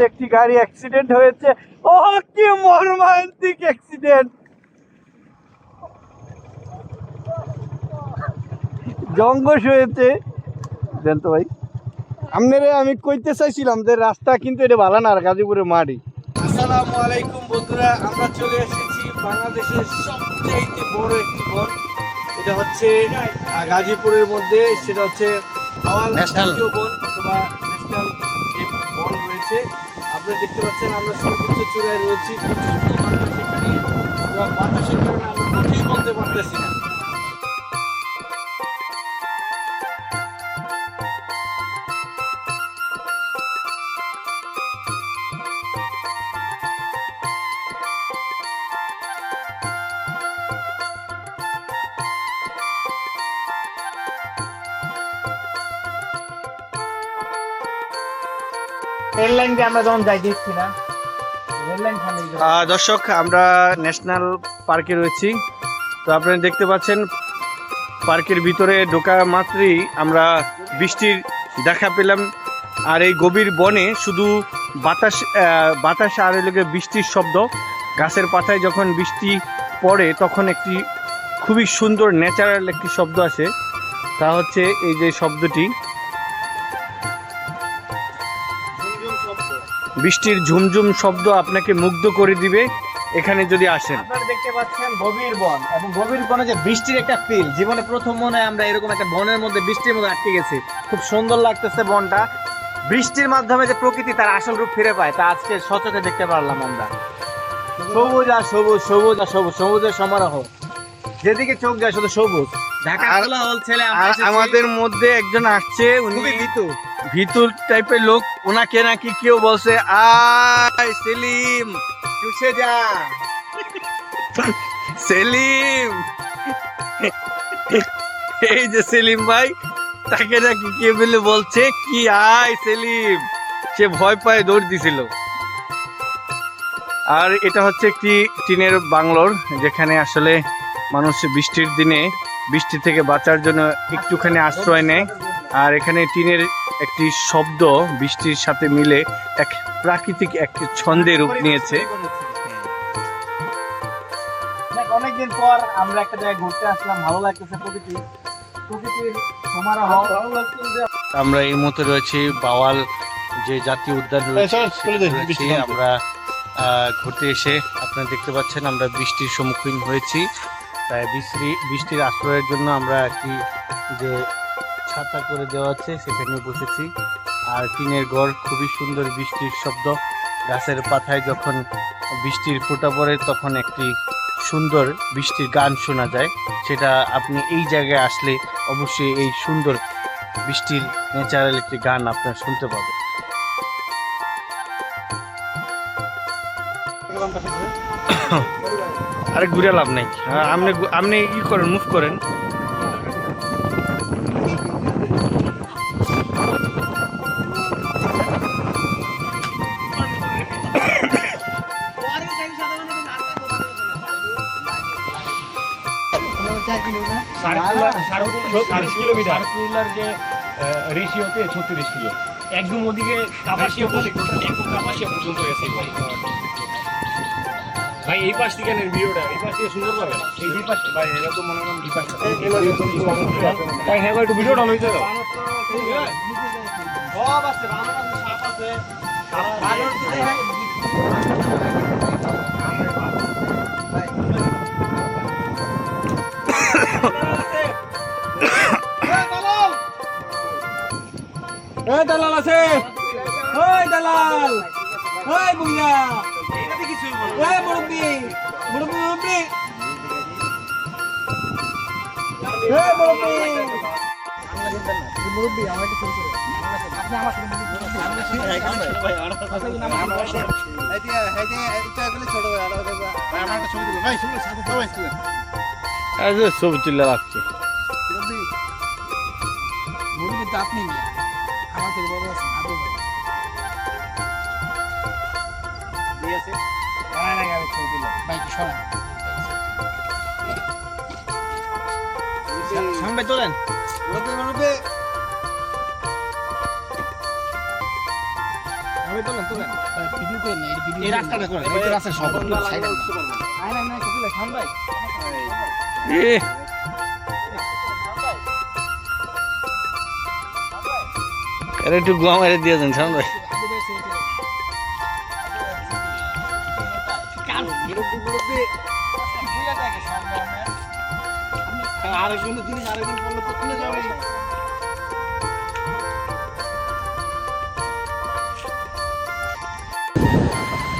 একটি গাড়ি অ্যাক্সিডেন্ট হয়েছে। ও কি মর্মান্তিক অ্যাক্সিডেন্ট! জঙ্গস হয়েছে। দেন তো ভাই, আপনারে আমি কইতে চাইছিলাম যে রাস্তা কিন্তু এটা ভালো না, আর গাজীপুরের মাটি। আসসালামু আলাইকুম বন্ধুরা, আমরা চলে এসেছি বাংলাদেশের সবচেয়ে বড় একটি বন। এটা হচ্ছে গাজীপুরের মধ্যে, সেটা হচ্ছে ন্যাশনাল বন অথবা ন্যাশনাল যে বন রয়েছে। আপনারা দেখতে পাচ্ছেন আমরা সর্বোচ্চ চূড়ায় রয়েছি। বাতাসের কারণে আমরা কিছুই বলতে পারতেছি না। দর্শক, আমরা ন্যাশনাল পার্কে রয়েছি। তো আপনারা দেখতে পাচ্ছেন পার্কের ভিতরে ঢোকা মাত্রই আমরা বৃষ্টির দেখা পেলাম। আর এই গভীর বনে শুধু বাতাস আর এলাকা বৃষ্টির শব্দ। গাছের পাতায় যখন বৃষ্টি পড়ে তখন একটি খুবই সুন্দর ন্যাচারাল একটি শব্দ আসে, তা হচ্ছে এই যে শব্দটি, বৃষ্টির ঝুমঝুম শব্দ আপনাকে মুগ্ধ করে দিবে এখানে যদি আসেন। আপনারা দেখতে পাচ্ছেন গভীর বন, এবং গভীর বনে যে বৃষ্টির একটা ফিল, জীবনে প্রথম মনে হয় আমরা এরকম একটা বনের মধ্যে বৃষ্টির মধ্যে আটকে গেছি। খুব সুন্দর লাগতেছে বনটা। বৃষ্টির মাধ্যমে যে প্রকৃতি তার আসল রূপ ফিরে পায় তা আজকে সচক্ষে দেখতে পারলাম আমরা। সবুজ আর সবুজ, সবুজ আর সবুজ, সবুজের সমারোহ, যেদিকে চোখ যায় শুধু সবুজ। ঢাকা কোলাহল ছেলে আমাদের মধ্যে একজন আসছে, উনি ভিতুর টাইপের লোক। ওনাকে নাকি কেউ বলছে আয় সেলিম, চুষে যা সেলিম। এই যে সেলিম ভাই, তাকে নাকি কে বলে বলছে কি আয় সেলিম, সে ভয় পায় দৌড় দিছিল। আর এটা হচ্ছে একটি টিনের বাংলোর, যেখানে আসলে মানুষ বৃষ্টির দিনে বৃষ্টি থেকে বাঁচার জন্য একটুখানি আশ্রয় নেয়। আর এখানে টিনের একটি শব্দ বৃষ্টির সাথে মিলে এক প্রাকৃতিক একটি ছন্দে রূপ নিয়েছে। অনেকদিন পর আমরা একটা জায়গায় ঘুরতে আসলাম, ভালো লাগতেছে। প্রকৃতির সমারোহ ভালো লাগতেছে। আমরা এই মুহূর্তে রয়েছি বাওয়াল যে জাতীয় উদ্যান রয়েছে, আমরা ঘুরতে এসে আপনারা দেখতে পাচ্ছেন আমরা বৃষ্টির সম্মুখীন হয়েছি। তাই বৃষ্টির আশ্রয়ের জন্য আমরা একটি যে ছাতা করে দেওয়া আছে সেখানে বসেছি। আর টিনের ঘর, খুবই সুন্দর বৃষ্টির শব্দ। গাছের পাতায় যখন বৃষ্টির ফোঁটা পড়ে তখন একটি সুন্দর বৃষ্টির গান শোনা যায়। সেটা আপনি এই জায়গায় আসলে অবশ্যই এই সুন্দর বৃষ্টির ন্যাচারাল একটি গান আপনারা শুনতে পাবেন। আরে ঘুরে লাভ নাই, আপনি ই করেন, মুভ করেন। সার্কুলার যে রেশিওতে 36 কিলো, একদম ওদিকে কাপাসিয়া পর্যন্ত গেছে ভাই। এই পাশ থেকে ভিডিওটা এই পাশ থেকে সুন্দর পাবেন। এই দুই পাশে ভাই, এটা তো মনে করেন দুই পাশে ভাই। হ্যাঁ ভাই, একটু ভিডিওটা লইতে দাও। সব আছে, বানর আছে, সাপ আছে, দালাল আছে, ওই দালাল, ওই বুইয়া, ওই মুরব্বি, মুরব্বি, মুরব্বি, ওই মুরব্বি, মুরব্বি আমাকে শুরু করে। আপনি আমার সাথে ছবি তুলে রাখছে। মুরব্বি তো আপনি আমার থেকে বড় আছেন, আদৌ ভাই আছে ছবি তুলে ভাই কি সরান সামনে তোলেন। সবাই তোলেন তোলেন ভিডিও করেন না এই ভিডিও এই রাস্তাটা করেন এই যে রাস্তা সব সাইড আয় না না কপিলে খান ভাই এ আরে একটু গোয়া মেরে দিয়ে দেন সামনে ভাই আরেকজন জিনিস আরেকজন বললে তো খুলে যাবে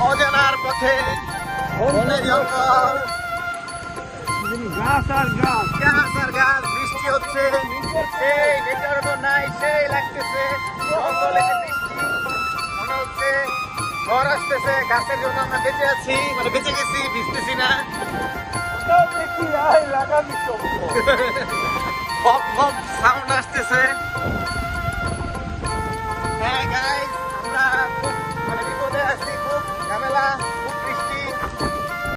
অজানার পথে বনে জঙ্গল গাছ আর গাছ গাছ আর গাছ বৃষ্টি হচ্ছে সেই নেটওয়ার্ক নাই সেই লাগতেছে জঙ্গল এসে বৃষ্টি মনে হচ্ছে ঝড় আসতেছে গাছের জন্য আমরা বেঁচে আছি মানে বেঁচে গেছি ভিজতেছি না দেখি আয় লাগাবি তো পপ পপ সাউন্ড আসতেছে হ্যাঁ গাইস